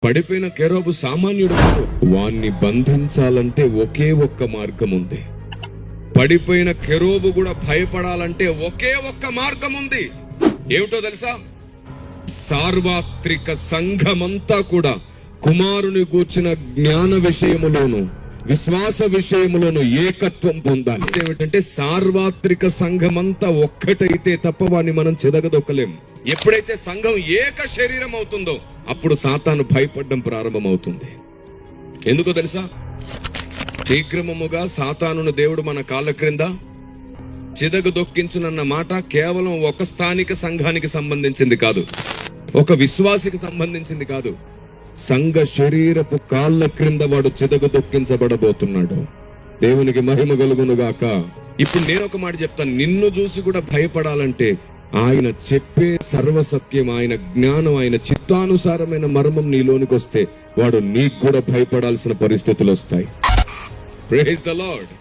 పడిపోయిన కెరూబు సామాన్యుడు కాదు. వాణ్ణి బంధించాలంటే ఒకే ఒక్క మార్గం ఉంది. పడిపోయిన కెరూబు కూడా భయపడాలంటే ఒకే ఒక్క మార్గం ఉంది. ఏమిటో తెలుసా? సార్వత్రిక సంఘమంతా కూడా కుమారుని గూర్చిన జ్ఞాన విషయములోను విశ్వాస విషయములోను ఏకత్వం పొందాలి. ఏమిటంటే సార్వత్రిక సంఘమంతా ఒక్కటైతే తప్ప వాడిని మనం చెదగదొక్కలేం. ఎప్పుడైతే సంఘం ఏక శరీరం అవుతుందో అప్పుడు సాతాను భయపడడం ప్రారంభమవుతుంది. ఎందుకో తెలుసా? శీఘ్రముగా సాతానును దేవుడు మన కాళ్ళ క్రింద చిదగదొక్కించునన్న మాట కేవలం ఒక స్థానిక సంఘానికి సంబంధించింది కాదు, ఒక విశ్వాసికి సంబంధించింది కాదు. సంఘ శరీరపు కాళ్ళ క్రింద వాడు చిదగదొక్కించబడబోతున్నాడు. దేవునికి మహిమ కలుగును గాక. ఇప్పుడు నేను ఒక మాట చెప్తాను. నిన్ను చూసి కూడా భయపడాలంటే ఆయన చెప్పే సర్వసత్యం, ఆయన జ్ఞానం, ఆయన చిత్తానుసారమైన మర్మం నీలోనికి వస్తే వాడు నీకు కూడా భయపడాల్సిన పరిస్థితులు వస్తాయి. Praise the lord.